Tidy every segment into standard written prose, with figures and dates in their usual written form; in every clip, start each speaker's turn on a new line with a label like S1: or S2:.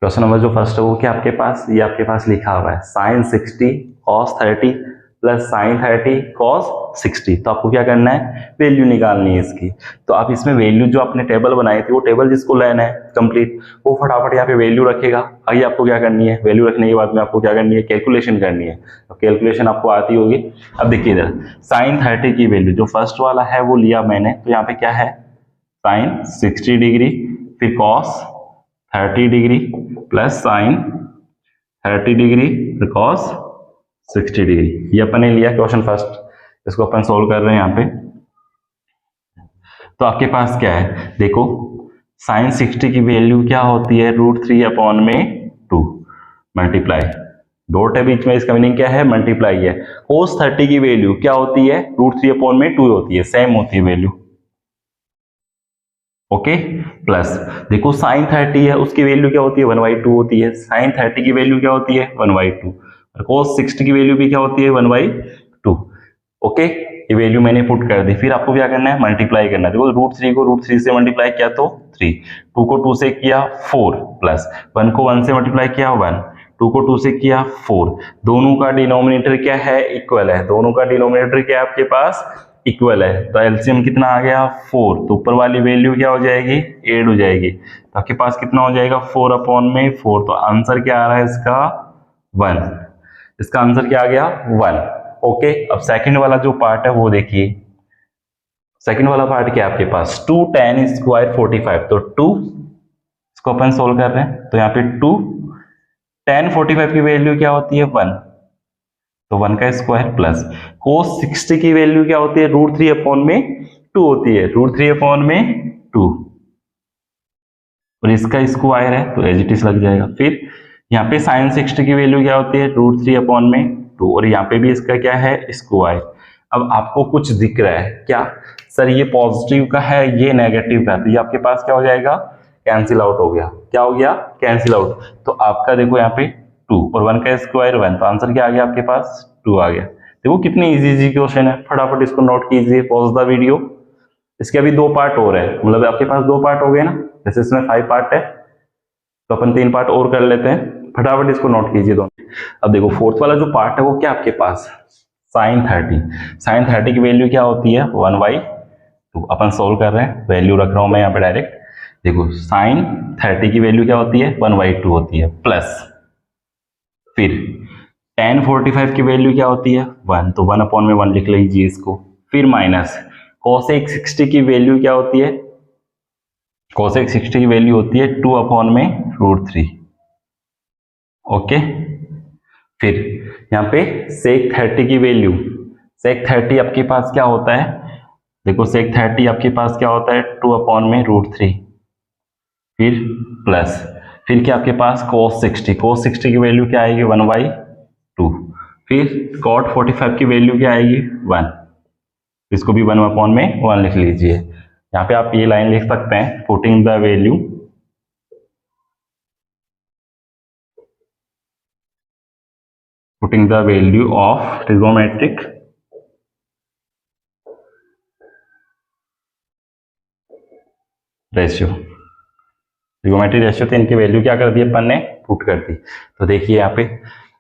S1: Question number जो first है वो क्या आपके पास, ये आपके पास लिखा हुआ है sine 60 cos 30 plus sine 30 cos 60। तो आपको क्या करना है, वैल्यू निकालनी है इसकी। तो आप इसमें वैल्यू जो आपने टेबल बनाई थी वो टेबल जिसको लेना है कंप्लीट, वो फटाफट यहाँ पे वैल्यू रखेगा। आगे आपको क्या करनी है, वैल्यू रखने के बाद में आपको क्या करनी है, कैलकुलेशन करनी है। तो कैलकुलेशन आपको आती होगी। अब देखिए इधर साइन 30 की वैल्यू जो फर्स्ट वाला है वो लिया मैंने, तो यहाँ पे क्या है साइन 60 डिग्री, फिर cos 30 degree plus sine 30 degree cos 60 degree. ये अपन ने लिया क्वेश्चन फर्स्ट, इसको अपन सोल्व कर रहे हैं यहाँ पे। तो आपके पास क्या है, देखो साइन 60 की वैल्यू क्या होती है, √3/2 मल्टीप्लाई, डॉट है बीच में, इसका मीनिंग क्या है, मल्टीप्लाई है। कोस 30 की वैल्यू क्या होती है, √3/2 होती है, सेम होती है वैल्यू। ओके प्लस देखो साइन 30 है, उसकी वैल्यू क्या होती है, 1/2 होती है। साइन 30 की वैल्यू क्या होती है, 1/2। और कोस 60 की वैल्यू भी क्या होती है, 1/2। ओके, ये वैल्यू मैंने पुट कर दी। फिर आपको क्या करना है, मल्टीप्लाई करना है। देखो √3 को √3 से मल्टीप्लाई किया तो 3, 2 को 2 से किया 4, प्लस 1 को 1 से मल्टीप्लाई किया 1, 2 को 2 से किया 4। दोनों का डिनोमिनेटर क्या है, इक्वल है। दोनों का डिनोमिनेटर क्या है आपके पास, इक्वल है। तो एलसीएम कितना आ गया, 4। तो ऊपर वाली वैल्यू क्या हो जाएगी, 8 हो जाएगी। तो आपके पास कितना हो जाएगा, 4/4। तो आंसर क्या आ रहा है इसका, 1। इसका आंसर क्या आ गया, 1। ओके, अब सेकंड वाला जो पार्ट है वो देखिए। सेकंड वाला पार्ट क्या है आपके पास, 2 tan स्क्वायर 45। तो 2 इसको अपन सोल्व कर रहे हैं, तो यहाँ पे 2 tan 45 की वैल्यू क्या होती है, 1। तो 1 का स्क्वायर प्लस cos 60 की वैल्यू क्या होती है, √3/2 होती है, √3/2। और इसका स्क्वायर है तो एज इट इज लग जाएगा। फिर यहाँ पे साइन 60 की वैल्यू क्या होती है, √3/2। और यहाँ पे भी इसका क्या है, स्क्वायर। अब आपको कुछ दिख रहा है क्या, सर ये पॉजिटिव का है ये नेगेटिव का है, तो ये आपके पास क्या हो जाएगा, कैंसिल आउट हो गया। क्या हो गया, कैंसिल आउट। तो आपका देखो यहाँ पे 2 और 1 का स्क्वायर 1, तो आंसर क्या आ गया आपके पास, 2 आ गया। देखो कितनी इजी क्वेश्चन है, फटाफट इसको नोट कीजिए, पॉज द वीडियो। इसके अभी 2 पार्ट हो रहे हैं, मतलब आपके पास 2 पार्ट हो गए ना, जैसे इसमें 5 पार्ट है तो अपन 3 पार्ट और कर लेते हैं। फटाफट इसको नोट कीजिए दोनों। अब देखो फोर्थ वाला जो पार्ट है वो क्या आपके पास, साइन 30। साइन 30 की वैल्यू क्या होती है, 1/2। अपन सोल्व कर रहे हैं, वैल्यू रख रहा हूं मैं यहाँ पे डायरेक्ट। देखो साइन 30 की वैल्यू क्या होती है, 1/2 होती है, प्लस फिर tan 45 की वैल्यू क्या होती है, 1। तो 1/1 लिख लीजिए इसको। फिर माइनस cosec 60 की वैल्यू क्या होती है, cosec 60 की वैल्यू होती है 2/√3। ओके, फिर यहाँ पे sec 30 की वैल्यू, sec 30 आपके पास क्या होता है, देखो sec 30 आपके पास क्या होता है, 2/√3। फिर प्लस फिर क्या आपके पास cos 60 की वैल्यू क्या आएगी, 1/2। फिर cot 45 की वैल्यू क्या आएगी, 1। इसको भी 1/1 लिख लीजिए। यहाँ पे आप ये लाइन लिख सकते हैं, putting the value of trigonometric ratio. Trigonometric ratio तो इनकी वैल्यू क्या कर दी अपन ने, पुट कर दी। तो देखिए यहाँ पे,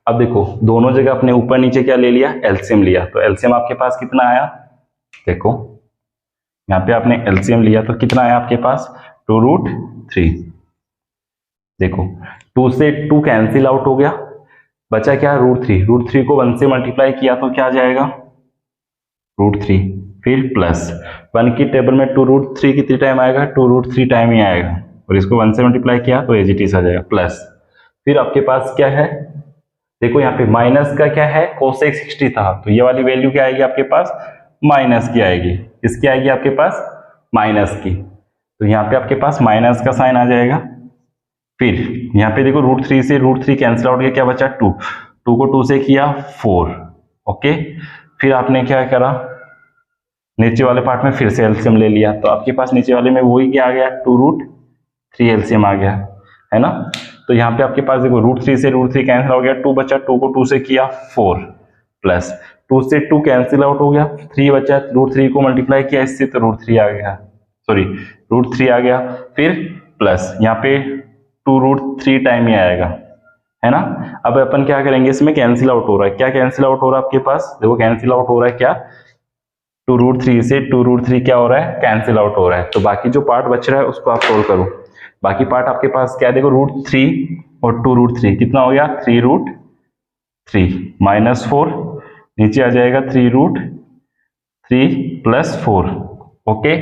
S1: अब देखो दोनों जगह अपने ऊपर नीचे क्या ले लिया, एलसीएम लिया। तो एलसीएम आपके पास कितना आया, देखो यहाँ पे आपने एलसीएम लिया तो कितना आया आपके पास, 2√3। देखो 2 से 2 कैंसिल आउट हो गया, बचा क्या, √3। √3 को 1 से मल्टीप्लाई किया तो क्या जाएगा, √3। फिर प्लस 1 की टेबल में 2√3 कितनी टाइम आएगा, 2√3 टाइम ही आएगा। और इसको 1 से मल्टीप्लाई किया तो एज इट इज आ जाएगा, प्लस फिर आपके पास क्या है, देखो यहाँ पे माइनस का क्या है, cosec 60 था, तो ये वाली वैल्यू क्या आएगी आपके पास, माइनस की आएगी। किसकी आएगी आपके पास, माइनस की। तो यहाँ पे आपके पास माइनस का साइन आ जाएगा। फिर यहाँ पे देखो √3 से √3 कैंसिल आउट किया, क्या बचा 2, 2 को 2 से किया 4। ओके, फिर आपने क्या करा, नीचे वाले पार्ट में फिर से एलसीएम ले लिया, तो आपके पास नीचे वाले में वही क्या आ गया, 2√3 एलसीएम आ गया, है ना। तो यहाँ पे आपके पास देखो √3 से √3 कैंसिल हो गया, 2 बचा, 2 को 2 से किया 4, प्लस 2 से 2 कैंसिल आउट हो गया, 3 बचा, √3 को मल्टीप्लाई किया इससे तो √3 आ गया, सॉरी √3 आ गया। फिर प्लस यहाँ पे 2√3 टाइम ही आएगा, है ना। अब अपन क्या करेंगे, इसमें कैंसिल आउट हो रहा है, क्या कैंसिल आउट हो रहा है आपके पास, देखो कैंसिल आउट हो रहा है क्या, 2√3 से 2√3 क्या हो रहा है, कैंसिल आउट हो रहा है। तो बाकी जो पार्ट बच रहा है उसको आप सोल्व करो। बाकी पार्ट आपके पास क्या है, देखो √3 और 2√3 कितना हो गया, 3√3 -4, नीचे आ जाएगा 3√3 + 4। ओके,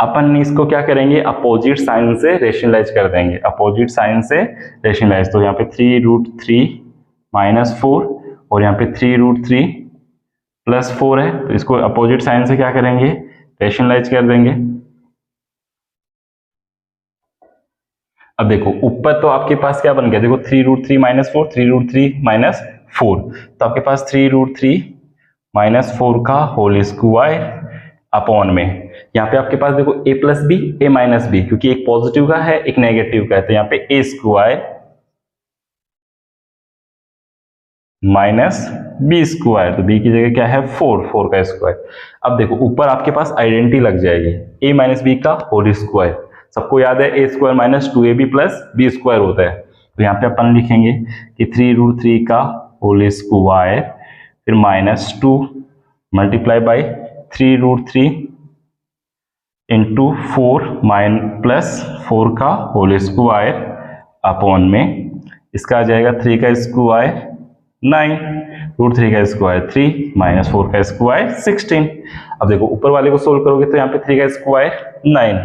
S1: अपन इसको क्या करेंगे, अपोजिट साइन से रेशनलाइज कर देंगे, अपोजिट साइन से रेशनलाइज। तो यहाँ पे 3√3 -4 और यहाँ पे 3√3 + 4 है, तो इसको अपोजिट साइन से क्या करेंगे, रेशनलाइज कर देंगे। अब देखो ऊपर तो आपके पास क्या बन गया, देखो 3√3 -4, 3√3 -4, तो आपके पास 3√3 -4 का होल स्क्वायर अपॉन में, यहाँ पे आपके पास देखो a + b, a - b, क्योंकि एक पॉजिटिव का है एक नेगेटिव का है, तो यहाँ पे a² -b², तो b की जगह क्या है 4 का स्क्वायर। अब देखो ऊपर आपके पास आइडेंटिटी लग जाएगी, a - b का होल स्क्वायर, सबको याद है a² - 2ab + b² होता है। तो यहाँ पे अपन लिखेंगे कि 3√3 का होल स्क्वायर फिर -2 मल्टीप्लाई बाई 3√3 इंटू 4 + 4 का होल स्क्वायर अपॉन में, इसका आ जाएगा 3 का स्क्वायर 9, √3 का स्क्वायर 3 -4 का स्क्वायर 16। अब देखो ऊपर वाले को सोल्व करोगे तो यहाँ पे 3 का स्क्वायर 9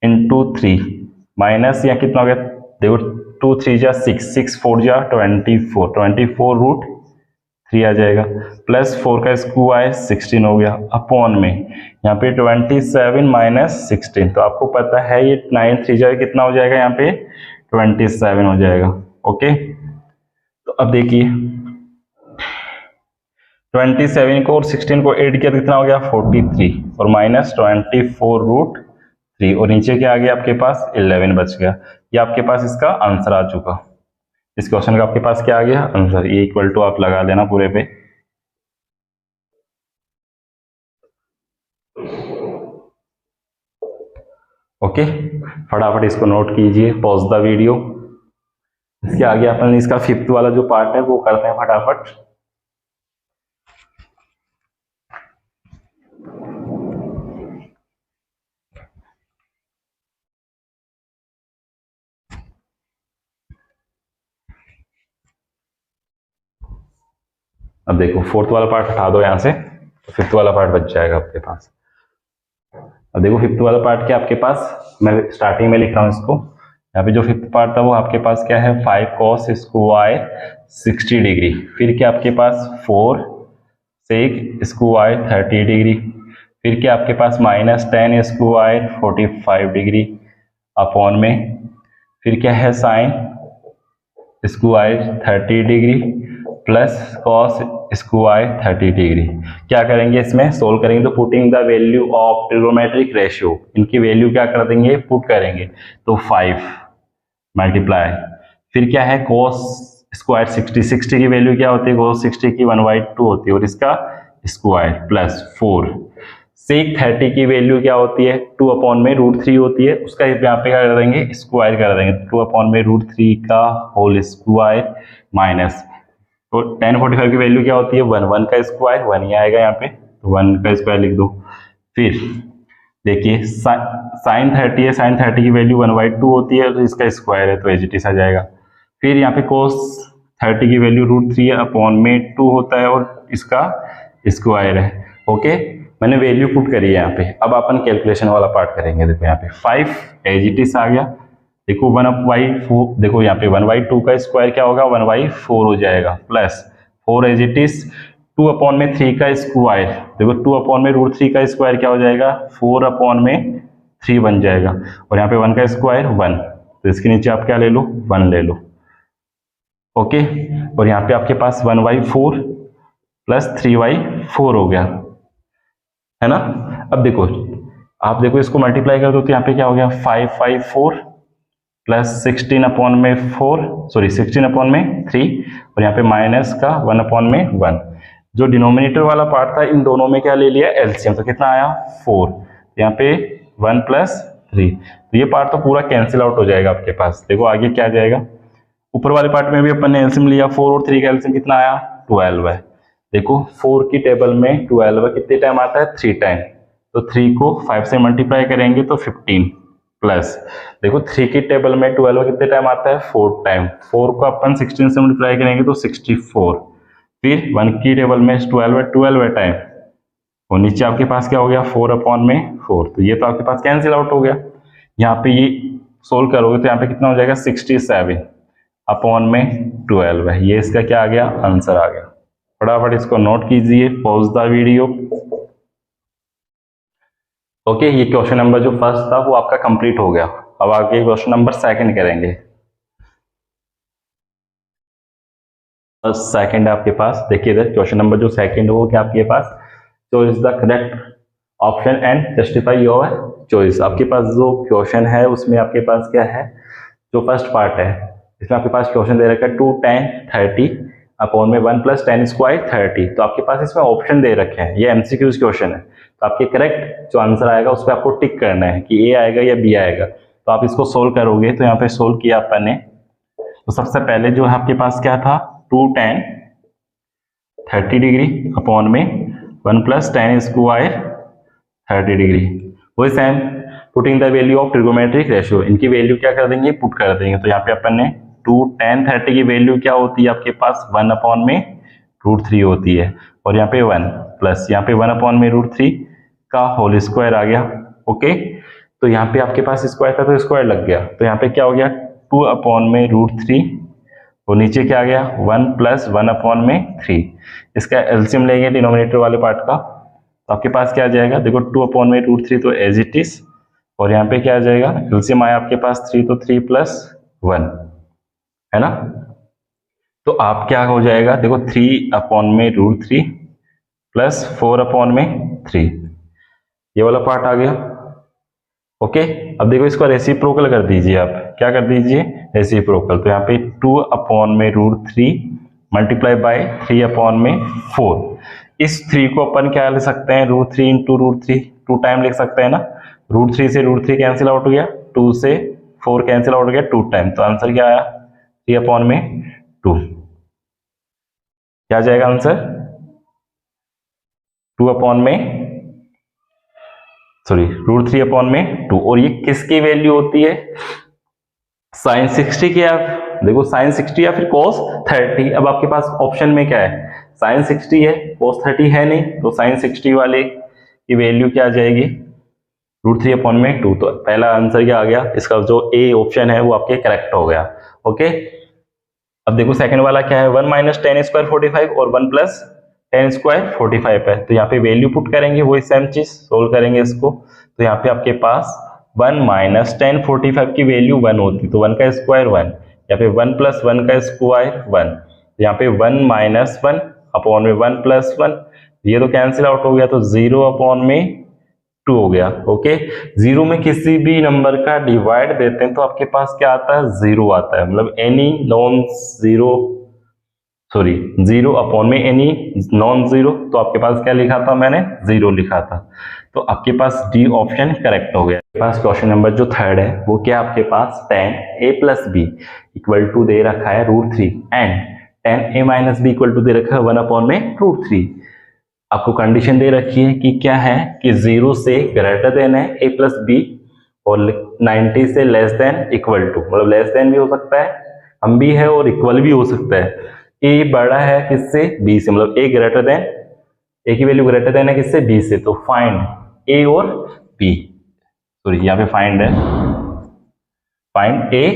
S1: इंटू 3 माइनस यहाँ कितना हो गया, देखो 2 3 जा 6, 6 4 जा 24, 24√3 आ जाएगा, प्लस 4 का स्क्वायर 16 हो गया, अपॉन में यहाँ पे 27 - 16, तो आपको पता है ये 9 3 जा कितना हो जाएगा, यहाँ पे 27 हो जाएगा। ओके, तो अब देखिए 27 को और 16 को ऐड किया तो कितना हो गया 43 और -24√3 और नीचे क्या आ गया आपके पास 11 बच गया। ये आपके पास इसका आंसर आ चुका, इस क्वेश्चन का आपके पास क्या आ गया आंसर, ये इक्वल टू आप लगा देना पूरे पे। ओके, फटाफट इसको नोट कीजिए, पॉज द वीडियो। इसके आगे अपन इसका 5th वाला जो पार्ट है वो करते हैं फटाफट। अब देखो 4th वाला पार्ट हटा दो यहाँ से, तो 5th वाला पार्ट बच जाएगा आपके पास। अब देखो 5th वाला पार्ट क्या आपके पास, मैं स्टार्टिंग में लिख रहा हूँ इसको, यहाँ पे जो 5th पार्ट था वो आपके पास क्या है 5 cos स्क्वायर 60 डिग्री, फिर क्या आपके पास 4 sec स्क्वायर 30 डिग्री, फिर क्या आपके पास -10 स्क्वायर 45 डिग्री अपॉन में, फिर क्या है sine square 30 degree plus cos square 30 degree. क्या करेंगे इसमें सोल्व करेंगे, तो putting the value of trigonometric ratio, इनकी वैल्यू क्या कर देंगे पुट करेंगे, तो 5 मल्टीप्लाई, फिर क्या है cos स्क्वायर 60 की वैल्यू क्या होती है cos 60 की 1/2 होती है और इसका स्क्वायर प्लस 4 sec 30 की वैल्यू क्या होती है 2/√3 होती है, उसका यहाँ पे क्या कर देंगे स्क्वायर कर देंगे, 2/√3 का होल स्क्वायर माइनस, तो tan 45 की वैल्यू क्या होती है 1 का स्क्वायर 1 ही आएगा यहाँ पे, तो 1 का स्क्वायर लिख दो। फिर देखिए साइन 30 है, साइन 30 की वैल्यू 1/2 होती है, तो इसका स्क्वायर है तो एज इट इज आ जाएगा। फिर यहाँ पे cos 30 की वैल्यू √3 है अपॉन में 2 होता है और इसका स्क्वायर है। ओके, मैंने वैल्यू पुट करी है यहाँ पे। अब अपन कैलकुलेशन वाला पार्ट करेंगे, देखो यहाँ पे 5 एज इट इज आ गया, देखो 1/4, देखो यहाँ पे 1/2 का स्क्वायर क्या होगा 1/4 हो जाएगा, प्लस 4 एज इट इज 2/3 का स्क्वायर, देखो 2/√3 का स्क्वायर क्या हो जाएगा 4/3 बन जाएगा, और यहाँ पे 1 का स्क्वायर 1, तो इसके नीचे आप क्या ले लो 1 ले लो। ओके, और यहाँ पे आपके पास 1/4 प्लस 3/4 हो गया, है ना। अब देखो आप देखो इसको मल्टीप्लाई कर दो तो यहाँ पे क्या हो गया 5/4 प्लस 16/4, सॉरी 16/3, और यहाँ पे माइनस का 1/1। जो डिनोमिनेटर वाला पार्ट था इन दोनों में क्या ले लिया एलसीएम, तो कितना आया 4, यहाँ पे 1 + 3, तो ये पार्ट तो पूरा कैंसिल आउट हो जाएगा आपके पास। देखो आगे क्या जाएगा, ऊपर वाले पार्ट में भी अपन ने एलसीएम लिया, 4 और 3 का एलसीएम कितना आया, 12 है। देखो 4 की टेबल में 12 है, कितने टाइम आता है, 3 टाइम। तो 3 को 5 से मल्टीप्लाई करेंगे तो 15 प्लस, देखो 3 की टेबल में 12 कितने टाइम आता है, 4 टाइम। 4 को अपन 16 से मल्टीप्लाई करेंगे तो 64। फिर 1 की टेबल में 12 है टाइम, और नीचे आपके पास क्या हो गया, 4/4। तो ये तो आपके पास कैंसिल आउट हो गया। यहाँ पे ये सोल्व करोगे तो यहाँ पे कितना हो जाएगा, 67/12 है। ये इसका क्या आ गया, आंसर आ गया। फटाफट इसको नोट कीजिए, पॉज द वीडियो। ओके, ये क्वेश्चन नंबर जो फर्स्ट था वो आपका कंप्लीट हो गया। अब आगे क्वेश्चन नंबर सेकंड करेंगे। सेकंड आपके पास देखिए इधर, क्वेश्चन नंबर जो सेकंड हो क्या आपके पास, choice the correct option and justify your choice. आपके पास जो क्वेश्चन है उसमें आपके पास क्या है, जो फर्स्ट पार्ट है इसमें आपके पास क्वेश्चन दे रखा है 2 tan 30/1 + tan² 30। तो आपके पास इसमें ऑप्शन दे रखे हैं, ये एमसीक्यूज क्वेश्चन है। तो आपके करेक्ट जो आंसर आएगा उस पर आपको टिक करना है कि ए आएगा या बी आएगा। तो आप इसको सोल्व करोगे, तो यहाँ पे सोल्व किया अपन ने। तो सबसे पहले जो है आपके पास क्या था, 2 tan 30°/1 + tan² 30°। वही same putting the value of trigonometric ratio, इनकी वैल्यू क्या कर देंगे, पुट कर देंगे। तो यहाँ पे अपन ने 2 tan 30 की वैल्यू क्या होती है आपके पास, 1/√3 होती है, और यहाँ पे 1 प्लस यहाँ पे 1/√3 का होल स्क्वायर आ गया। ओके, तो यहाँ पे आपके पास स्क्वायर था तो स्क्वायर लग गया, तो यहाँ पे क्या हो गया, 2/√3, और नीचे क्या आ गया, 1 + 1/3। इसका एलसीएम लेंगे डिनोमिनेटर वाले पार्ट का, तो आपके पास क्या आ जाएगा, देखो 2/√3 तो एज इट इज, और यहाँ पे क्या आ जाएगा, एलसीएम आया आपके पास 3, तो 3 + 1 है ना। तो आप क्या हो जाएगा, देखो 3/√3 + 4/3, ये वाला पार्ट आ गया। ओके, अब देखो इसको रेसिप्रोकल कर दीजिए, आप क्या कर दीजिए, रेसिप्रोकल। तो यहाँ पे 2/√3 × 3/4। इस 3 को अपन क्या लिख सकते हैं, √3 × √3, 2 टाइम लिख सकते हैं ना। √3 से √3 कैंसिल आउट हो गया, 2 से 4 कैंसिल आउट हो गया 2 टाइम। तो आंसर क्या आया, 3/2। क्या जाएगा आंसर, 3/2। और ये किसकी वैल्यू होती है, sin 60 की। आप देखो sin 60 या फिर cos 30। अब आपके पास ऑप्शन में क्या है, sin 60 है, cos 30 है नहीं, तो sin 60 वाले की वैल्यू क्या आ जाएगी, √3/2। तो पहला आंसर क्या आ गया, इसका जो ए ऑप्शन है वो आपके करेक्ट हो गया। ओके, अब देखो सेकंड वाला क्या है, 1 - tan² 45 और 1 + tan² 45 है। तो यहाँ पे वैल्यू पुट करेंगे, वही सेम चीज सोल्व करेंगे इसको। तो यहाँ पे आपके पास 1 - tan 45 की वैल्यू 1 होती, तो 1 का स्क्वायर 1, या फिर 1 + 1 का स्क्वायर 1। तो यहाँ पे 1 - 1/1 + 1, ये तो कैंसिल आउट हो गया, तो 0/2 हो गया। ओके, 0 में किसी भी नंबर का डिवाइड देते हैं तो आपके पास क्या आता है, 0 आता है, मतलब एनी नॉन जीरो, सॉरी 0/एनी नॉन जीरो। तो आपके पास क्या लिखा था मैंने, 0 लिखा था। तो आपके पास डी ऑप्शन करेक्ट हो गया। आपके पास क्वेश्चन नंबर जो थर्ड है वो क्या, आपके पास tan a + b = दे रखा है √3 एंड tan a - b = दे रखा है 1/√3। आपको कंडीशन दे रखी है कि क्या है, कि 0 से ग्रेटर देन है a + b, और 90 से लेस देन इक्वल टू, मतलब लेस देन भी हो सकता है, हम भी है, और इक्वल भी हो सकता है। a बड़ा है किससे, b से, मतलब a ग्रेटर देन, a की वैल्यू ग्रेटर देन है किससे, b से। तो फाइंड a और b, सॉरी यहाँ पे फाइंड है, फाइंड a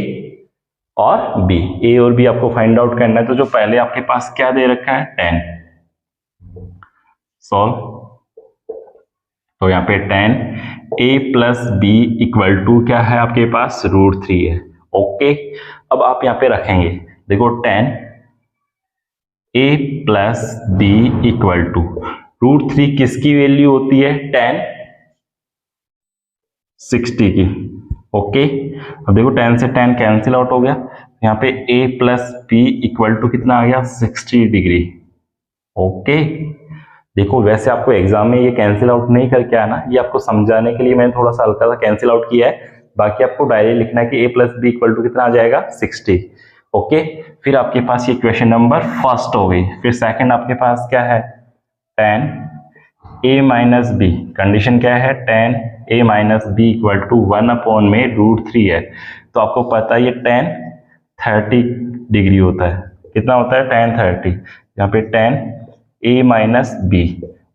S1: और b, a और b आपको फाइंड आउट करना है। तो जो पहले आपके पास क्या दे रखा है, 10 सॉल्व। तो यहाँ पे tan a + b = क्या है आपके पास, √3 है। ओके, अब आप यहाँ पे रखेंगे, देखो tan a + b = √3 किसकी वैल्यू होती है, tan 60 की। ओके, अब देखो tan से tan कैंसिल आउट हो गया, यहाँ पे a + b = कितना आ गया, 60°। ओके, देखो वैसे आपको एग्जाम में ये कैंसिल आउट नहीं करके आना, ये आपको समझाने के लिए मैंने थोड़ा सा हल्का सा कैंसिल आउट किया है, बाकी आपको डायरेक्ट लिखना है कि a plus B equal to कितना आ जाएगा 60। ओके, फिर आपके पास ये इक्वेशन नंबर फर्स्ट हो गई। फिर सेकंड आपके पास क्या है, tan a minus B, condition क्या है, tan a minus B equal to 1/√3 है। तो आपको पता है ये tan 30 डिग्री होता है, कितना होता है tan 30, यहाँ पे tan a minus B.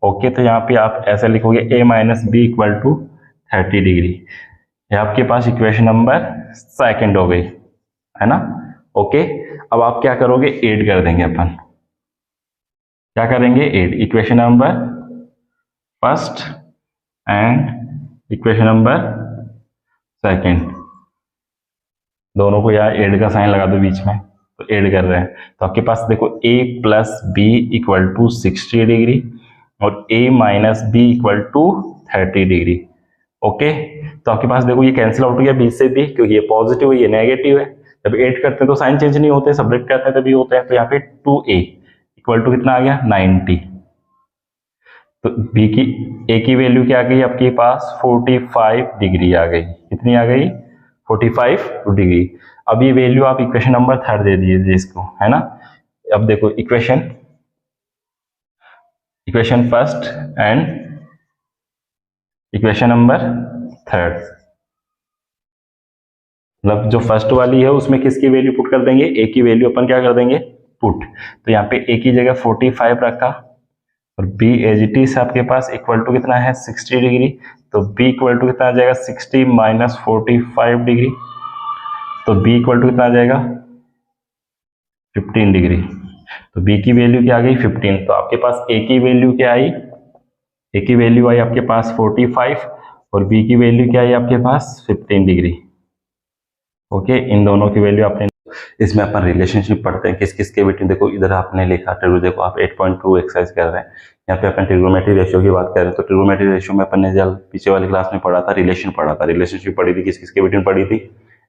S1: Okay, तो यहाँ पे आप ऐसा लिखोगे a minus B equal to 30 degree. ये आपके पास इक्वेशन नंबर सेकंड हो गई, है ना। ओके, अब आप क्या करोगे, ऐड कर देंगे अपन, क्या करेंगे, add equation number first and equation number second, दोनों को यहाँ ऐड का साइन लगा दो बीच में, तो ऐड कर रहे हैं। तो आपके पास देखो a plus B equal to 60 degree और a minus B equal to 30 degree. Okay, तो आपके पास देखो ये कैंसिल आउट हो गया b से b, क्योंकि ये पॉजिटिव है ये नेगेटिव है। जब ऐड करते हैं तो साइन चेंज नहीं होते, सब्ट्रैक्ट करते हैं तभी होते हैं। तो यहाँ पे 2a इक्वल टू कितना आ गया 90। तो b की a की वैल्यू क्या आ गई आपके पास 45 डिग्री आ गई, कितनी आ गई 45 डिग्री। अब ये वैल्यू आप इक्वेशन नंबर थर्ड दे दीजिए इसको, है ना। अब देखो equation first and equation number third, मतलब जो फर्स्ट वाली है उसमें किसकी वैल्यू पुट कर देंगे, a की वैल्यू अपन क्या कर देंगे पुट। तो यहाँ पे a की जगह 45 रखा और b एज इट इज आपके पास इक्वल टू कितना है 60 डिग्री। तो b इक्वल टू कितना आ जाएगा 60 माइनस 45 डिग्री, तो b इक्वल टू कितना आ जाएगा 15 डिग्री। तो b की वैल्यू क्या आ गई 15। तो आपके पास a की वैल्यू क्या आई, a की वैल्यू आई आपके पास 45 और b की वैल्यू क्या आई आपके पास 15 डिग्री। ओके, इन दोनों की वैल्यू आपने, इसमें अपन रिलेशनशिप पढ़ते हैं किस किस के बिटवीन। देखो इधर आपने लिखा देखो आप 8.2 एक्सरसाइज कर रहे हैं, यहाँ पे अपन ट्रिग्नोमेट्री रेशियो की बात कर रहे हैं। तो ट्रिग्नोमेट्री रेशियो में अपन ने जब पीछे वाली क्लास में पढ़ा था, रिलेशन पढ़ा था, रिलेशनशिप पढ़ी थी, किस किस के बिटवीन पढ़ी थी,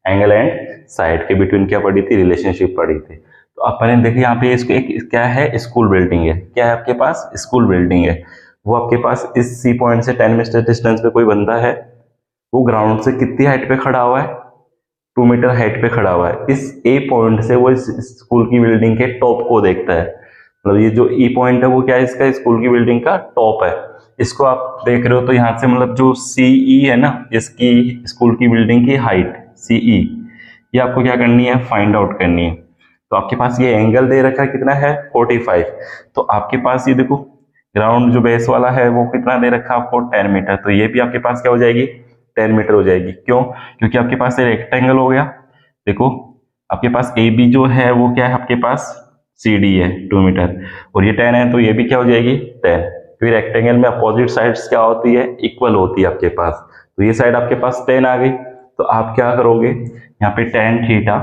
S1: एंगल एंड साइड के बिटवीन क्या पढ़ी थी, रिलेशनशिप पढ़ी थी। तो अपन ने देखिए यहाँ पे इसको एक क्या है स्कूल बिल्डिंग है, क्या है आपके पास स्कूल बिल्डिंग है। वो आपके पास इस सी पॉइंट से 10 मीटर डिस्टेंस पे कोई बंदा है, वो ग्राउंड से कितनी हाइट पे खड़ा हुआ है 2 मीटर हाइट पे खड़ा हुआ है। इस ए पॉइंट से वो इस स्कूल की बिल्डिंग के टॉप को देखता है, मतलब ये जो ई पॉइंट है वो क्या है इसका स्कूल की बिल्डिंग का टॉप है। इसको आप देख रहे हो तो यहाँ से मतलब जो सीई है ना इसकी स्कूल की बिल्डिंग की हाइट सीई, ये आपको क्या करनी है फाइंड आउट करनी है। तो आपके पास ये एंगल दे रखा है कितना है 45। तो आपके पास ये देखो ग्राउंड जो बेस वाला है वो कितना दे रखा है आपको 10 मीटर। तो ये भी आपके पास क्या हो जाएगी 10 मीटर हो जाएगी। क्यों, क्योंकि आपके पास ये रेक्टेंगल हो गया। देखो आपके पास ए बी जो है वो क्या है आपके पास सी डी है 2 मीटर और ये 10 है, तो ये भी क्या हो जाएगी 10। फिर रेक्टेंगल में अपोजिट साइड्स क्या होती है इक्वल होती है आपके पास। तो ये साइड आपके पास 10 आ गई। तो आप क्या करोगे यहाँ पे tan थीटा,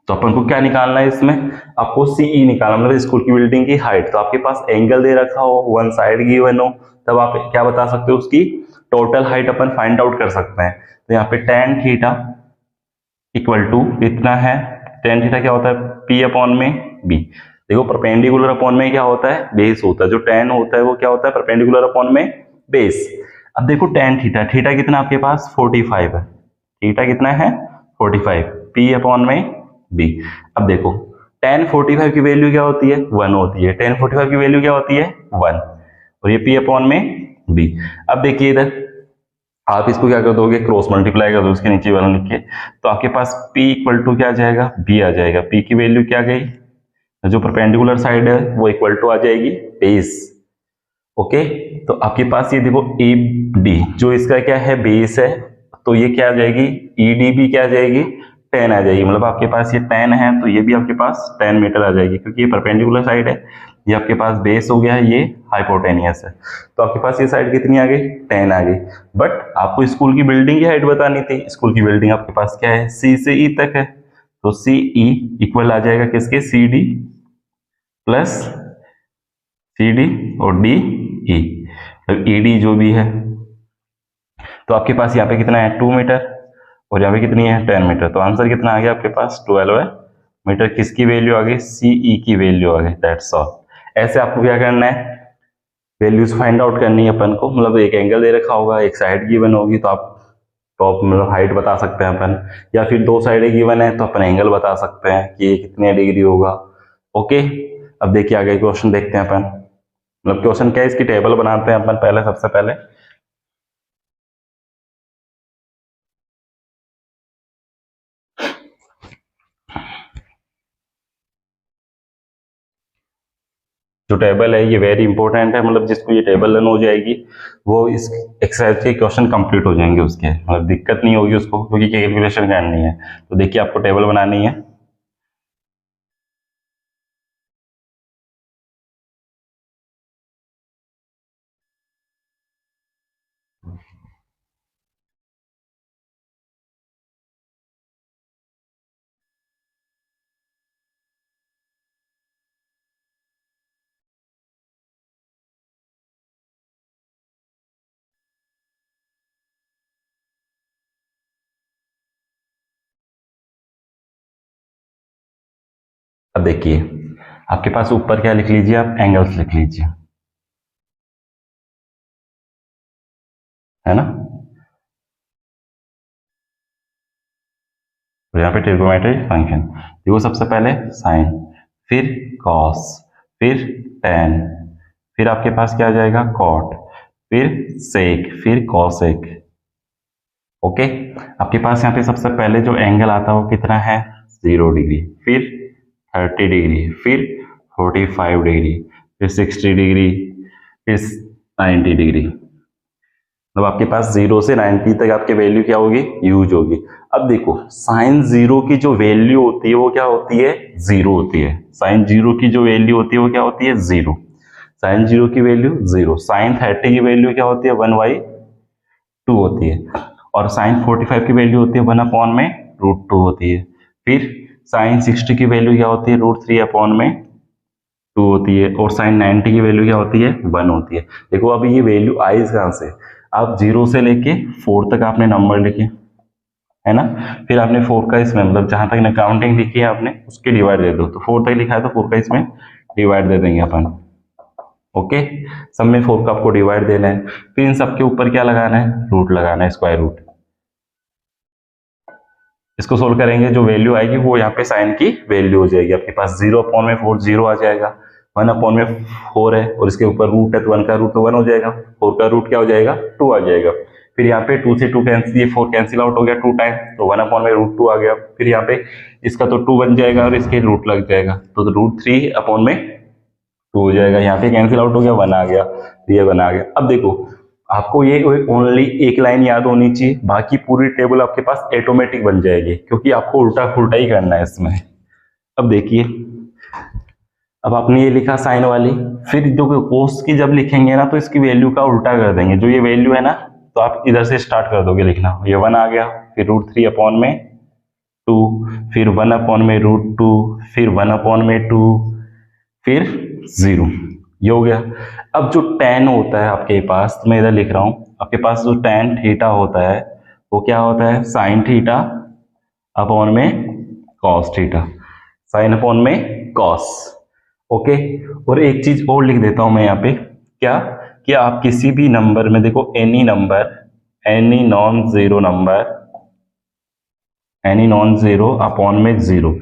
S1: तो अपन को क्या निकालना है इसमें, आपको सीई निकालना, मतलब स्कूल की बिल्डिंग की हाइट। तो आपके पास एंगल दे रखा हो, वन साइड गिवन हो, तब आप क्या बता सकते हो उसकी टोटल हाइट अपन फाइंड आउट कर सकते हैं। तो यहाँ पे tan थीटा इक्वल टू इतना है, tan थीटा क्या होता है p अपॉन में b। देखो परपेंडिकुलर अपॉन में क्या होता है बेस होता है, जो tan होता है वो क्या होता है परपेंडिकुलर अपॉन में बेस। अब देखो tan थीटा, थीटा कितना आपके पास 45 है, थीटा कितना है 45, p अपॉन में b। अब देखो tan 45 की वैल्यू क्या होती है 1 होती है, tan 45 की वैल्यू क्या होती है 1 और ये p अपॉन में b। अब देखिए इधर आप इसको क्या कर दोगे क्रॉस मल्टीप्लाई कर दो उसके नीचे वाला लिख के, तो आपके पास p इक्वल टू क्या आ जाएगा b आ जाएगा। p की वैल्यू क्या गई, जो परपेंडिकुलर साइड है वो इक्वल टू आ जाएगी बेस। ओके, तो आपके पास ये देखो ए डी जो इसका क्या है बेस है, तो ये क्या आ जाएगी ई डी भी क्या आ जाएगी 10 आ जाएगी। मतलब आपके पास ये 10 है तो ये भी आपके पास 10 मीटर आ जाएगी, क्योंकि ये परपेंडिकुलर साइड है, ये आपके पास बेस हो गया है, ये हाइपोटेनियस है। तो आपके पास ये साइड कितनी आ गई 10 आ गई। बट आपको स्कूल की बिल्डिंग की हाइट बतानी थी, स्कूल की बिल्डिंग आपके पास क्या है सी से ई तक है, तो सी ई इक्वल आ जाएगा किसके C D plus C D और डी ई, मतलब ई डी जो भी है। तो आपके पास यहाँ पे कितना है 2 मीटर और यहाँ पे कितनी है 10 मीटर। तो आंसर कितना आ गया आपके पास 12 मीटर। किसकी वैल्यू आ गई सीई की वैल्यू आ गई, दैट्स ऑल। ऐसे आपको क्या करना है वैल्यूज फाइंड आउट करनी है अपन को, मतलब एक एंगल दे रखा होगा एक साइड गिवन होगी, तो आप तो आप मतलब हाइट बता सकते हैं अपन, या फिर दो साइडें गिवन है तो अपन एंगल बता सकते हैं कि ये कितने डिग्री होगा। ओके, अब देखिए आगे क्वेश्चन देखते हैं अपन। मतलब क्वेश्चन क्या है, इसकी टेबल बनाते हैं अपन पहले, सबसे पहले। जो टेबल है ये वेरी इंपॉर्टेंट है, मतलब जिसको ये टेबल लर्न हो जाएगी वो इस एक्सरसाइज के क्वेश्चन कंप्लीट हो जाएंगे उसके, मतलब दिक्कत नहीं होगी उसको, क्योंकि कैलकुलेशन करनी है। तो देखिए आपको टेबल बनानी है। अब देखिए आपके पास ऊपर क्या लिख लीजिए, आप एंगल्स लिख लीजिए, है ना। तो यहाँ पे ट्रिग्नोमेट्रिक फंक्शन देखो, सबसे पहले साइन, फिर कॉस, फिर टेन, फिर आपके पास क्या आ जाएगा कॉट, फिर सेक, फिर कॉसेक। ओके, आपके पास यहाँ पे सबसे पहले जो एंगल आता है वो कितना है, 0 डिग्री, फिर 30 डिग्री, फिर 45 डिग्री, फिर 60 डिग्री, फिर 90 डिग्री। मतलब आपके पास 0 से 90 तक आपकी वैल्यू क्या होगी, यूज होगी। अब देखो साइन 0 की जो वैल्यू होती है वो क्या होती है, 0 होती है। साइन 0 की जो वैल्यू होती है वो क्या होती है, 0। साइन 0 की वैल्यू 0। साइन 30 की वैल्यू क्या होती है, 1/2 होती है। और साइन 45 की वैल्यू होती है 1/√2 होती है। फिर साइन 60 की वैल्यू क्या होती है, √3/2 होती है। और साइन 90 की वैल्यू क्या होती है, 1 होती है। देखो अभी ये वैल्यू आई कहां से, आप 0 से लेके 4 तक आपने नंबर लिखे, है ना। फिर आपने 4 का इसमें मतलब जहां तक काउंटिंग लिखी है आपने उसके डिवाइड दे दो। तो 4 तक लिखा है तो 4 का इसमें डिवाइड दे देंगे अपन। ओके, सब में 4 का आपको डिवाइड देना है। फिर इन सबके ऊपर क्या लगाना है, रूट लगाना है, स्क्वायर रूट। इसको सोल्व करेंगे, जो वैल्यू आएगी वो यहाँ पे साइन की वैल्यू हो जाएगी। आपके पास 0/4 0 आ जाएगा, 1/4 है और इसके ऊपर रूट है तो 1 का रूट तो 1 हो जाएगा, 4 का रूट क्या हो जाएगा, 2 आ जाएगा। फिर यहाँ पे 2 से 2 कैंसिल, ये 4 कैंसिल आउट हो गया 2 टाइम, तो 1/√2 आ गया। फिर यहाँ पे इसका तो 2 बन जाएगा और इसके रूट लग जाएगा, तो √3/2 हो जाएगा। यहाँ पे कैंसिल आउट हो गया, 1 आ गया, तो ये 1 आ गया। अब देखो आपको ये ओनली एक लाइन याद होनी चाहिए, बाकी पूरी टेबल आपके पास ऑटोमेटिक बन जाएगी, क्योंकि आपको उल्टा पुल्टा ही करना है इसमें। अब देखिए, अब आपने ये लिखा साइन वाली, फिर जो कोस की जब लिखेंगे ना तो इसकी वैल्यू का उल्टा कर देंगे। जो ये वैल्यू है ना, तो आप इधर से स्टार्ट कर दोगे लिखना, ये 1 आ गया, फिर √3/2, फिर 1/√2, फिर 1/2, फिर 0, ये हो गया। अब जो tan होता है आपके पास, तो मैं इधर लिख रहा हूं, आपके पास जो tan थीटा होता है वो क्या होता है, साइन थीटा अपॉन में कॉस थीटा, साइन अपॉन में कॉस। ओके, और एक चीज और लिख देता हूं मैं यहाँ पे, क्या कि आप किसी भी नंबर में देखो, any number, any non zero upon में 0,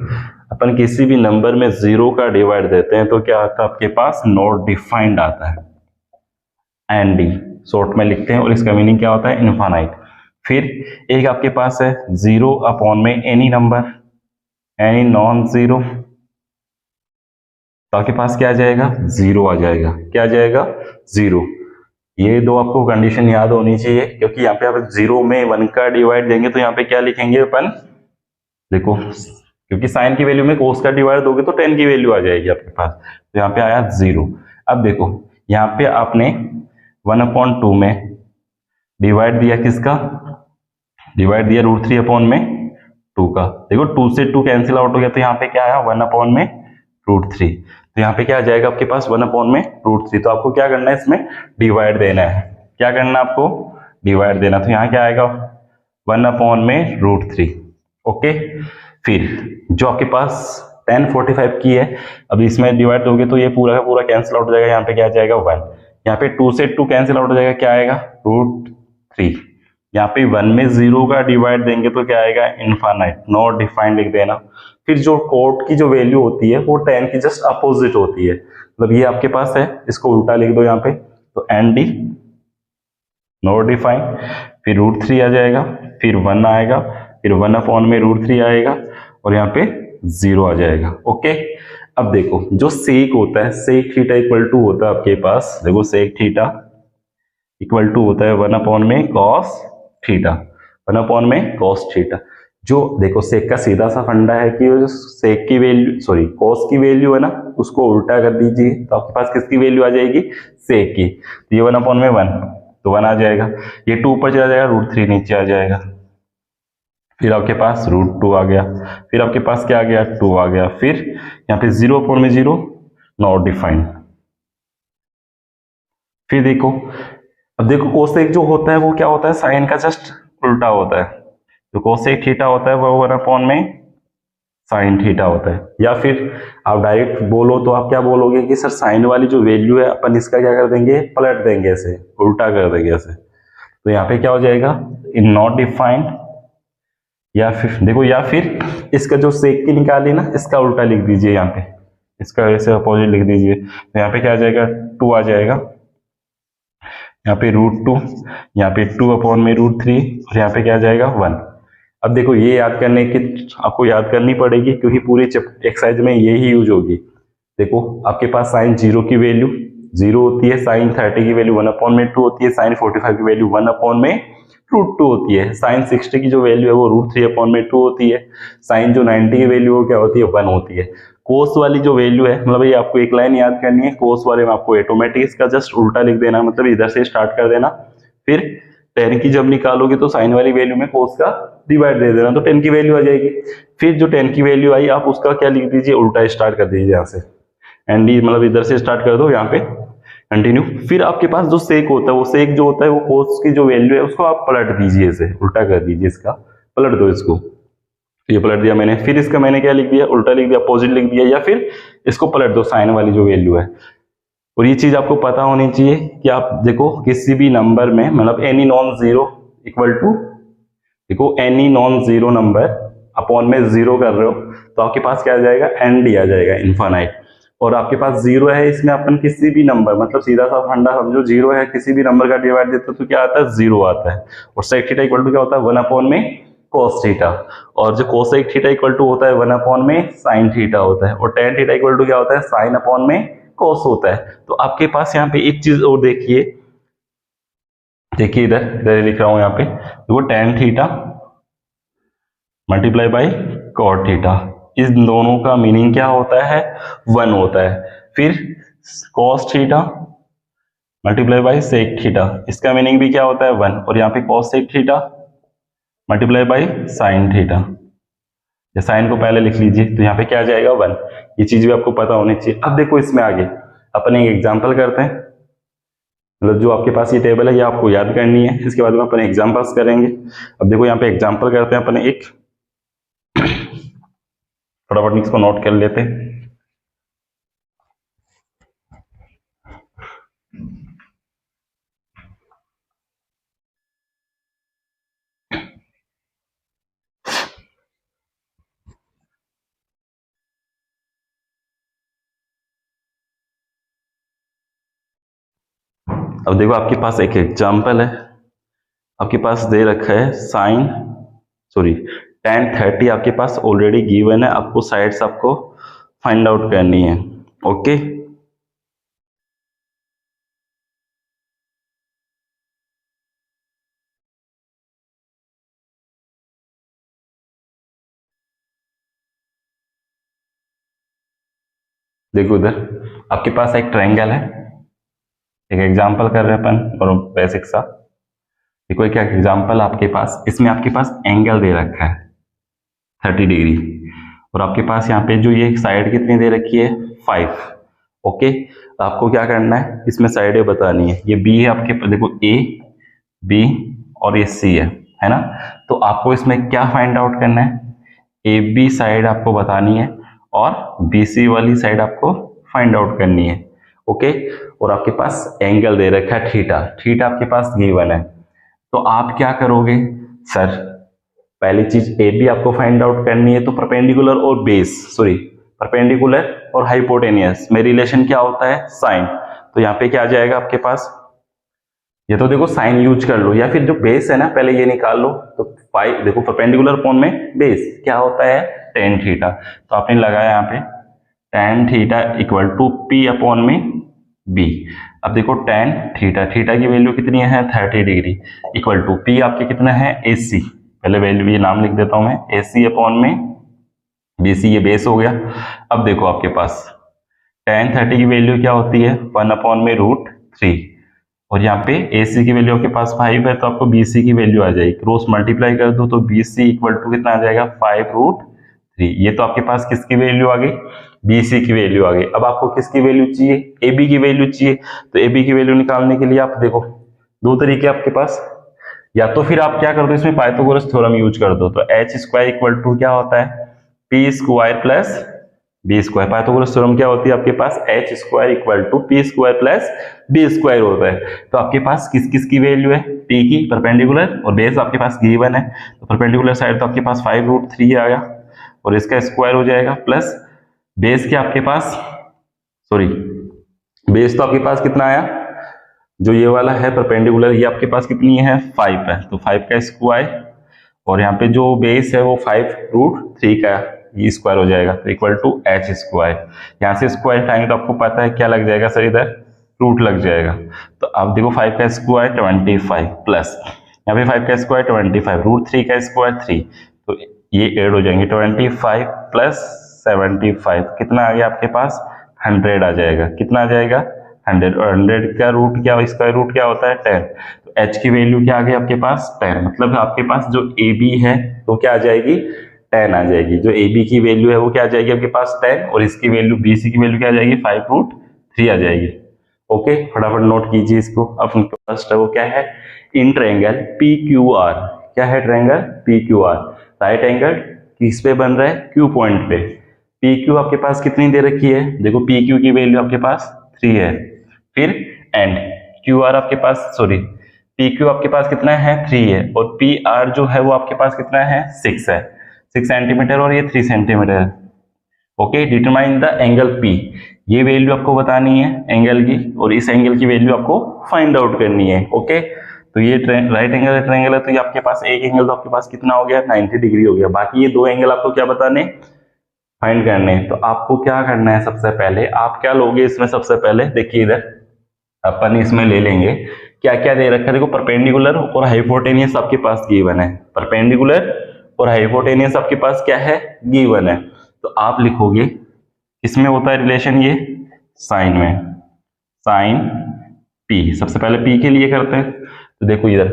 S1: अपन किसी भी नंबर में 0 का डिवाइड देते हैं तो क्या आता है आपके पास, नॉट डिफाइंड आता है, ND शॉर्ट में लिखते हैं, और इसका मीनिंग क्या होता है, इनफाइनाइट। फिर एक आपके पास है 0/में any number, any non zero, तो आपके पास क्या आ जाएगा, 0 आ जाएगा। क्या आ जाएगा, 0। ये दो आपको कंडीशन याद होनी चाहिए, क्योंकि यहाँ पे आप 0 में 1 का डिवाइड देंगे तो यहाँ पे क्या लिखेंगे अपन, देखो क्योंकि साइन की वैल्यू में कोस का डिवाइड दोगे तो tan की वैल्यू आ जाएगी आपके पास, तो यहाँ पे आया 0। अब देखो यहाँ पे आपने 1/2 में डिवाइड दिया किसका, डिवाइड दिया √3/2 का। देखो 2 से 2 कैंसिल आउट हो गया, तो यहाँ पे क्या आया, 1/√3। तो यहाँ पे क्या आ जाएगा आपके पास, 1/√3। तो आपको क्या करना है, इसमें डिवाइड देना है। क्या करना है आपको, डिवाइड देना। तो यहाँ क्या आएगा, 1/√3। ओके, फिर जो आपके पास tan 45 की है, अब इसमें डिवाइड दोगे तो ये पूरा का पूरा कैंसिल आउट हो जाएगा। यहाँ पे क्या आ जाएगा, 1। यहाँ पे 2 से 2 कैंसिल आउट हो जाएगा, क्या आएगा, √3। यहाँ पे 1 में 0 का डिवाइड देंगे तो क्या आएगा, इनफाइनाइट, नॉट डिफाइंड लिख देना। फिर जो कोट की जो वैल्यू होती है वो 10 की जस्ट अपोजिट होती है, मतलब ये आपके पास है, इसको उल्टा लिख दो यहाँ पे, तो एन डी नॉट डिफाइंड, फिर √3 आ जाएगा, फिर 1 आएगा, फिर 1 में √3 आएगा और यहाँ पे 0 आ जाएगा। ओके, अब देखो जो सेक होता है, सेक थीटा इक्वल टू होता है आपके पास, देखो सेक थीटा इक्वल टू होता है 1 में कॉस थीटा, 1 में कॉस थीटा। जो देखो सेक का सीधा सा फंडा है कि सेक की वैल्यू, सॉरी कॉस की वैल्यू है ना, उसको उल्टा कर दीजिए तो आपके पास किसकी वैल्यू आ जाएगी, सेक की। तो ये 1 में 1 तो 1 आ जाएगा, ये 2 ऊपर चला जाएगा, √3 नीचे आ जाएगा, फिर आपके पास √2 आ गया, फिर आपके पास क्या आ गया, 2 आ गया, फिर यहाँ पे 0 में 0 नॉट डिफाइंड। फिर देखो, अब देखो कोसेक जो होता है वो क्या होता है, साइन का जस्ट उल्टा होता है। जो कोसेक थीटा होता है वो 1 में साइन थीटा होता है। या फिर आप डायरेक्ट बोलो तो आप क्या बोलोगे कि सर साइन वाली जो वैल्यू है अपन इसका क्या कर देंगे, पलट देंगे, ऐसे उल्टा कर देंगे ऐसे, तो यहाँ पे क्या हो जाएगा, इन नॉट डिफाइंड। या फिर देखो, या फिर इसका जो सेक की निकाली ना, इसका उल्टा लिख दीजिए यहाँ पे, इसका ऐसे अपोजिट लिख दीजिए, तो यहाँ पे क्या आ जाएगा, 2 आ जाएगा, यहाँ पे √2, यहाँ पे 2 में √3 और यहाँ पे क्या आ जाएगा, 1। अब देखो ये याद करने की आपको याद करनी पड़ेगी क्योंकि पूरी एक्सरसाइज में यही यूज होगी। देखो आपके पास साइन 0 की वैल्यू 0 होती है, साइन 30 की वैल्यू 1 में 2 होती है, साइन 45 की वैल्यू 1 में √2 होती है, साइन 60 की जो वैल्यू है वो √3 में 2 होती है, साइन जो 90 की वैल्यू वो क्या होती है, 1 होती है। कोस वाली जो वैल्यू है, मतलब ये आपको एक लाइन याद करनी है, कोस वाले में आपको ऑटोमेटिक इसका जस्ट उल्टा लिख देना, मतलब इधर से स्टार्ट कर देना, फिर 10 की जब निकालोगे तो साइन वाली वैल्यू में कोस का डिवाइड दे देना, तो 10 की वैल्यू आ जाएगी। फिर जो 10 की वैल्यू आई आप उसका क्या लिख दीजिए, उल्टा स्टार्ट कर दीजिए यहाँ से, एंड डी मतलब इधर से स्टार्ट कर दो यहाँ पे कंटिन्यू। फिर आपके पास जो सेक होता है, वो सेक जो होता है वो कोस की जो वैल्यू है उसको आप पलट दीजिए, इसे उल्टा कर दीजिए, इसका पलट दो इसको, ये पलट दिया मैंने, फिर इसका मैंने क्या लिख दिया, उल्टा लिख दिया, अपोजिट लिख दिया, या फिर इसको पलट दो, साइन वाली जो वैल्यू है। और ये चीज आपको पता होनी चाहिए कि आप देखो किसी भी नंबर में, मतलब any non zero equal to, देखो any non zero number upon में 0 कर रहे हो तो आपके पास क्या आ जाएगा, एन डी आ जाएगा, इनफाइनाइट। और आपके पास 0 है, इसमें अपन किसी भी नंबर, मतलब सीधा सा फंडा समझो, 0 है किसी भी नंबर का डिवाइड देते तो क्या आता है, 0 आता है। और सेक थीटा इक्वल टू क्या होता है, 1 में cos थीटा, और जो कोसेक थीटा इक्वल टू होता है 1 में साइन थीटा होता है, और tan थीटा इक्वल टू क्या होता है, साइन अपॉन में कोस होता है। तो आपके पास यहाँ पे एक चीज और देखिए, देखिए इधर इधर लिख रहा हूं यहाँ पे, देखो tan theta multiply by cot theta, इस दोनों का मीनिंग क्या होता है, 1 होता है। फिर cos theta multiply by sec theta, इसका मीनिंग भी क्या होता है, 1, और यहाँ पे cos sec theta multiply by sine theta, या साइन को पहले लिख लीजिए, तो यहाँ पे क्या आ जाएगा, 1। ये चीज भी आपको पता होनी चाहिए। अब देखो इसमें आगे अपन एक एग्जांपल करते हैं, मतलब जो आपके पास ये टेबल है ये आपको याद करनी है, इसके बाद में अपन एग्जांपल्स करेंगे। अब देखो यहाँ पे एग्जांपल करते हैं अपन एक, फटाफट इसको नोट कर लेते हैं। अब देखो आपके पास एक एग्जांपल है, आपके पास दे रखा है साइन, सॉरी tan 30 आपके पास ऑलरेडी गिवन है, आपको साइड्स आपको फाइंड आउट करनी है। ओके, देखो इधर आपके पास एक ट्रायंगल है, एक एग्जांपल कर रहे हैं अपन और बेसिक सा। देखो क्या एग्जांपल आपके पास, इसमें आपके पास एंगल दे रखा है 30 डिग्री, और आपके पास यहाँ पे जो ये साइड कितनी दे रखी है, 5। ओके, तो आपको क्या करना है, इसमें साइडें बतानी है। ये बी है आपके पास, देखो ए बी और ये सी है ना। तो आपको इसमें क्या फाइंड आउट करना है, ए बी साइड आपको बतानी है और बी सी वाली साइड आपको फाइंड आउट करनी है। ओके, और आपके पास एंगल दे रखा है थीटा, थीटा आपके पास गिवन है। तो आप क्या करोगे सर, पहली चीज ए बी आपको फाइंड आउट करनी है, तो परपेंडिकुलर और बेस, सॉरी परपेंडिकुलर और हाइपोटेनियस में रिलेशन क्या होता है, साइन। तो यहाँ पे क्या आ जाएगा आपके पास, ये तो देखो साइन यूज कर लो, या फिर जो बेस है ना पहले ये निकाल लो। तो फाइव देखो परपेंडिकुलर अपॉन में बेस क्या होता है, टेन थीटा। तो आपने लगाया यहाँ पे tan theta equal to P upon में बी। अब देखो टेन थीटा, थीटा की वैल्यू कितनी है 30 डिग्री, इक्वल टू पी आपके कितना है AC, पहले वैल्यू ये नाम लिख देता हूं मैं, AC अपॉन में BC, ये बेस हो गया। अब देखो आपके पास tan 30 की वैल्यू क्या होती है 1 अपॉन में √3, और यहाँ पे AC की वैल्यू आपके पास 5 है, तो आपको BC की वैल्यू आ जाएगी, क्रॉस मल्टीप्लाई कर दो तो BC इक्वल टू कितना आ जाएगा 5√3। ये तो आपके पास किसकी वैल्यू आ गई, BC की वैल्यू आ गई। अब आपको किसकी वैल्यू चाहिए, AB की वैल्यू चाहिए। तो AB की वैल्यू निकालने के लिए आप देखो दो तरीके आपके पास, या तो फिर आप क्या कर दो इसमें पाइथागोरस थ्योरम यूज कर दो। तो h स्क्वायर इक्वल टू क्या होता है p square plus B square. Pythagoras theorem क्या होती है आपके पास, h square equal to P square plus B square होता है। तो आपके पास किस किस की वैल्यू है, p की परपेंडिकुलर, और बेस आपके पास गिवन है, तो परपेंडिकुलर साइड तो आपके पास 5√3 आ गया, और इसका स्क्वायर हो जाएगा, प्लस बेस के आपके पास, सॉरी बेस तो आपके पास कितना आया, जो ये वाला है परपेंडिकुलर, ये आपके पास कितनी है 5 है, तो 5 का स्क्वायर, और यहाँ पे जो बेस है वो 5√3 का ये स्क्वायर हो जाएगा, तो इक्वल टू h स्क्वायर। यहाँ से स्क्वायर हटाएंगे तो आपको पता है क्या लग जाएगा सर, इधर रूट लग जाएगा। तो अब देखो 5 का स्क्वायर 25 प्लस यहाँ पे 5 का स्क्वायर 25, √3 का स्क्वायर 3, तो ये ऐड हो जाएंगे 25 प्लस 75, कितना आ गया आपके पास 100 आ जाएगा। कितना आ जाएगा 100, और 100 का रूट क्या, इसका रूट क्या होता है 10। तो h की वैल्यू क्या आ गई आपके पास 10, मतलब आपके पास जो AB है तो क्या आ जाएगी 10 आ जाएगी। जो AB की वैल्यू है वो क्या आ जाएगी आपके पास 10, और इसकी वैल्यू BC की वैल्यू क्या आ जाएगी 5√3 आ जाएगी। ओके, फटाफट नोट कीजिए इसको। अब फर्स्ट है वो क्या है, इन ट्रायंगल PQR, क्या है ट्रायंगल PQR, राइट एंगल किस पे बन रहा है, Q पॉइंट पे। PQ आपके पास कितनी दे रखी है, देखो PQ की वैल्यू आपके पास 3 है, फिर एंड QR आपके पास, सॉरी PQ आपके पास कितना है 3 है, और PR जो है वो आपके पास कितना है 6 है, 6 सेंटीमीटर, और ये 3 सेंटीमीटर है। Okay, determine the angle P, ये वैल्यू आपको बतानी है एंगल की, और इस एंगल की वैल्यू आपको फाइंड आउट करनी है। ओके, तो ये राइट एंगल ट्रायंगल है, तो ये आपके पास एक एंगल तो आपके पास कितना हो गया 90 डिग्री हो गया। बाकी ये दो एंगल आपको क्या बताने, फाइंड करने। तो आपको क्या करना है, सबसे पहले आप क्या लोगे इसमें, सबसे पहले देखिए इधर अपन इसमें ले लेंगे क्या क्या दे रखा है, देखो परपेंडिकुलर और हाइपोटेनियस आपके पास गिवन है, परपेंडिकुलर और हाइपोटेनियस आपके पास क्या है गिवन है। तो आप लिखोगे इसमें होता है रिलेशन ये साइन में, साइन P, सबसे पहले P के लिए करते हैं। तो देखो इधर,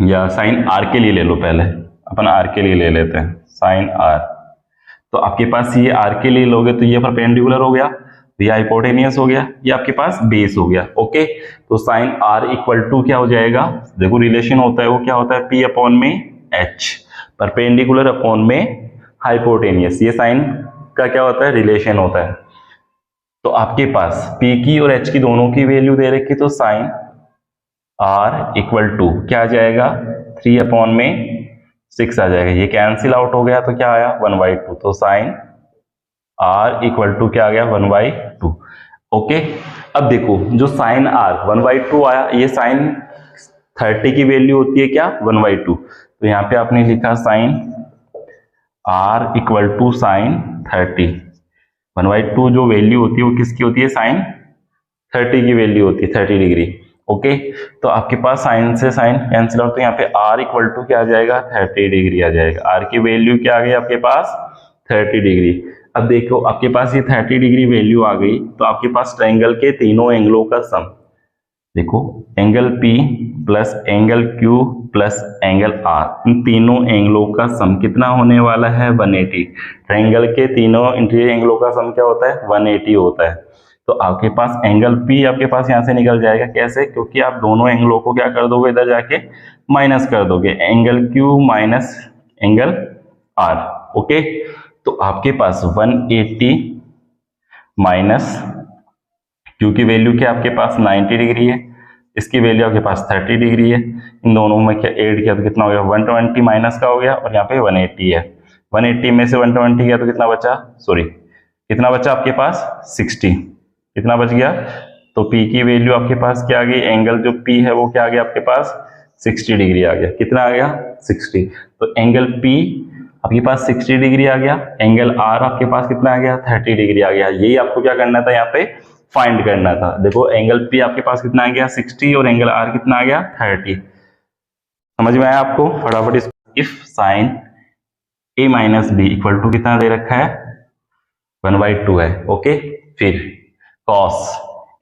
S1: या साइन R के लिए ले लो, पहले अपन R के लिए ले लेते हैं साइन R। तो आपके पास ये R के लिए लोगे तो ये परपेंडिकुलर हो गया, तो ये हाइपोटेनियस हो गया, ये आपके पास बेस हो गया। ओके, तो साइन R इक्वल टू क्या हो जाएगा, देखो रिलेशन होता है वो क्या होता है P अपॉन में H, परपेंडिकुलर अपॉन में हाइपोटेनियस, ये साइन का क्या होता है रिलेशन होता है। तो आपके पास P की और H की दोनों की वैल्यू दे रखी, तो साइन R इक्वल टू क्या आ जाएगा 3 अपॉन में 6 आ जाएगा, ये कैंसिल आउट हो गया, तो क्या आया 1/2, तो साइन R इक्वल टू क्या आ गया 1/2। ओके, अब देखो जो साइन R 1/2 आया, ये साइन 30 की वैल्यू होती है क्या 1/2, तो यहाँ पे आपने लिखा sine R equal to sine 30, 1/2 जो वैल्यू होती है वो किसकी होती है साइन 30 की वैल्यू होती है 30 डिग्री। ओके, तो आपके पास साइन से साइन कैंसिल आउट, तो यहाँ पे R इक्वल टू क्या आ जाएगा 30 डिग्री आ जाएगा। R की वैल्यू क्या आ गई आपके पास 30 डिग्री। अब देखो आपके पास ये 30 डिग्री वैल्यू आ गई, तो आपके पास ट्रायंगल के तीनों एंगलों का सम, देखो angle P plus angle Q plus angle R, इन तीनों एंगलों का सम कितना होने वाला है 180। ट्रायंगल के तीनों इंटीरियर एंगलों का सम क्या होता है 180 होता है। तो आपके पास एंगल P आपके पास यहाँ से निकल जाएगा, कैसे, क्योंकि आप दोनों एंगलों को क्या कर दोगे इधर जाके माइनस कर दोगे, angle Q minus angle R। Okay, तो आपके पास 180 माइनस Q की वैल्यू क्या आपके पास 90 डिग्री है, इसकी वैल्यू आपके पास 30 डिग्री है। इन दोनों में क्या ऐड किया तो कितना हो गया, 120 माइनस का हो गया, और यहाँ पे 180 है। 180 में से 120 गया तो कितना बचा, सॉरी कितना बचा आपके पास 60, कितना बच गया, तो P की वैल्यू आपके पास क्या आ गई, एंगल जो P है वो क्या आ गया आपके पास 60 डिग्री आ गया। कितना आ गया 60, तो एंगल P आपके पास 60 डिग्री आ गया, एंगल R आपके पास कितना आ गया 30 डिग्री आ गया। यही आपको क्या करना था, यहाँ पे फाइंड करना था। देखो एंगल P आपके पास कितना आ गया 60 और एंगल R कितना आ गया 30। समझ में आया आपको, फटाफट इस if sine a minus B equal to कितना दे रखा है 1/2 है। ओके, फिर cos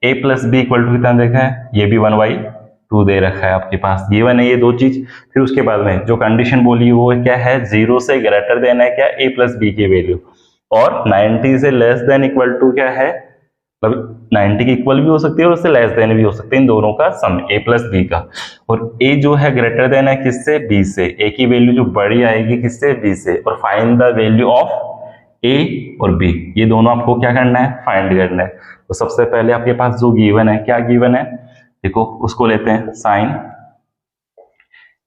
S1: a plus B equal to कितना देखा है, ये भी 1/2 दे रखा है आपके पास। ये वन है ये दो चीज। फिर उसके बाद में जो कंडीशन बोली वो क्या है, 0 से ग्रेटर देन है क्या a प्लस बी की वैल्यू, और 90 से लेस देन इक्वल टू क्या है, मतलब 90 के इक्वल भी हो सकती है और उससे लेस देन भी हो सकती है, इन दोनों का सम a प्लस बी का। और a जो है ग्रेटर देन है किससे, b से। a की वैल्यू जो बड़ी आएगी किससे, b से। और find the value of a और b, ये दोनों आपको क्या करना है, फाइंड करना है। तो सबसे पहले आपके पास जो गिवन है, क्या गिवन है, देखो उसको लेते हैं, sine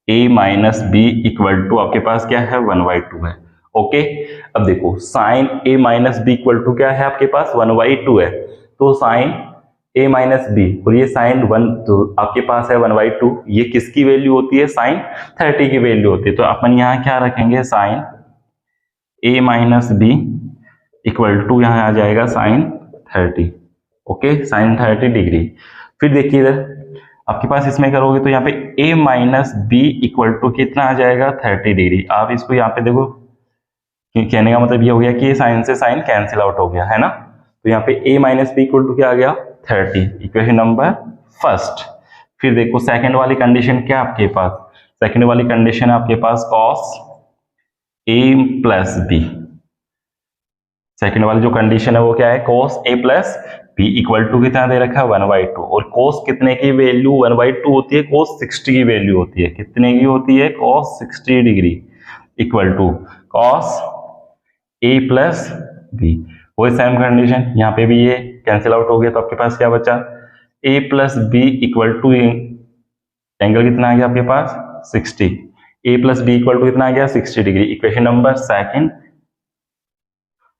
S1: a minus B equal to आपके पास क्या है 1/2 है। ओके, अब देखो sine a minus B equal to क्या है आपके पास 1/2 है, तो साइन a माइनस बी और ये साइन 1 तो आपके पास है 1/2, ये किसकी वैल्यू होती है, साइन 30 की वैल्यू होती है। तो अपन यहाँ क्या रखेंगे, sine a minus B equal to यहाँ आ जाएगा साइन 30। Okay, sign 30 degree. फिर देखिए इधर आपके पास इसमें करोगे तो यहाँ पे a minus B equal to कितना आ जाएगा 30 डिग्री। आप इसको यहाँ पे देखो, कहने का मतलब ये हो गया कि ये साइन से साइन कैंसिल आउट हो गया है ना। तो यहाँ पे a minus B equal to क्या आ गया 30, इक्वेशन नंबर फर्स्ट। फिर देखो सेकंड वाली कंडीशन क्या आपके पास, सेकंड वाली कंडीशन है आपके पास cos a plus B. Second वाली जो कंडीशन है वो क्या है, cos a plus B equal to कितना दे रखा है 1/2, और cos कितने की वैल्यू 1/2 होती है, cos 60 की वैल्यू होती है, कितने की होती है cos 60 degree equal to cos a plus B. वही सेम कंडीशन यहाँ पे भी ये कैंसिल आउट हो गया, तो आपके पास क्या बचा, a plus B equal to angle कितना आ गया आपके पास 60, a plus B equal to कितना आ गया 60 डिग्री, इक्वेशन नंबर सेकंड,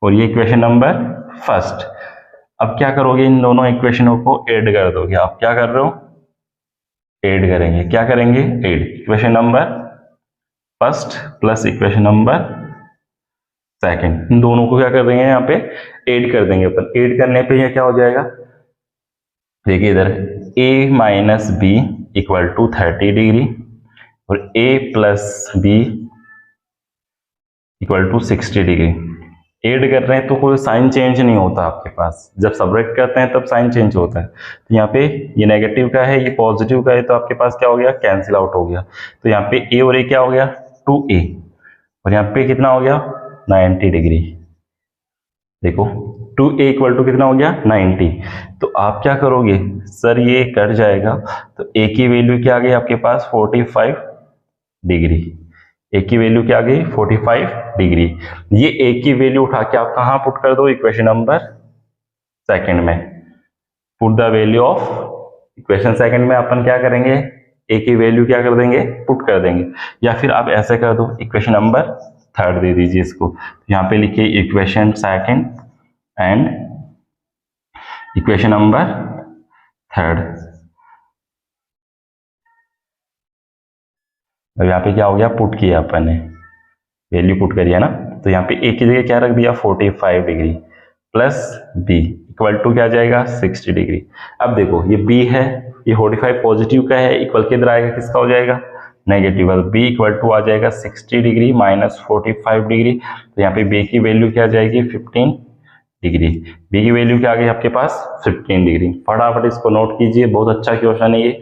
S1: और ये इक्वेशन नंबर फर्स्ट। अब क्या करोगे, इन दोनों इक्वेशनों को ऐड कर दोगे। आप क्या कर रहे हो, ऐड करेंगे, क्या करेंगे add, equation number first plus equation number second, इन दोनों को क्या कर देंगे यहाँ पे ऐड कर देंगे अपन। ऐड करने पे ये क्या हो जाएगा, देखिए इधर a minus B equal to 30 degree और a plus B equal to 60 degree. Add कर रहे हैं तो कोई साइन चेंज नहीं होता आपके पास, जब सबट्रैक्ट करते हैं तब साइन चेंज होता है। तो यहाँ पे ये नेगेटिव का है, ये पॉजिटिव का है, तो आपके पास क्या हो गया, कैंसिल आउट हो गया। तो यहाँ पे a और a क्या हो गया 2a, और यहाँ पे कितना हो गया 90 डिग्री। देखो 2a इक्वल टू कितना हो गया 90। तो आप क्या करोगे, सर ये कट जाएगा, तो a की वैल्यू क्या आ गई आपके पास 45 डिग्री, a की वैल्यू क्या आ गई 45 डिग्री। ये a की वैल्यू उठा के आप कहाँ पुट कर दो, इक्वेशन नंबर सेकंड में। Put the value of equation second में अपन क्या करेंगे, a की वैल्यू क्या कर देंगे, पुट कर देंगे। या फिर आप ऐसे कर दो, इक्वेशन नंबर थर्ड दे दीजिए इसको। यहाँ पे लिखिए equation second and equation number third. अब यहाँ पे क्या हो गया, पुट किया अपन ने, वैल्यू पुट करिए ना। तो यहाँ पे a की जगह क्या रख दिया 45 degree plus b equal to क्या जाएगा 60 डिग्री। अब देखो ये b है, ये 45 पॉजिटिव का है, इक्वल के इधर आएगा किसका हो जाएगा नेगेटिव, b इक्वल टू आ जाएगा 60 डिग्री माइनस 45 डिग्री। तो यहाँ पे b की वैल्यू क्या जाएगी 15 डिग्री, b की वैल्यू क्या आ गई आपके पास 15 डिग्री। फटाफट इसको नोट कीजिए, बहुत अच्छा क्वेश्चन है ये।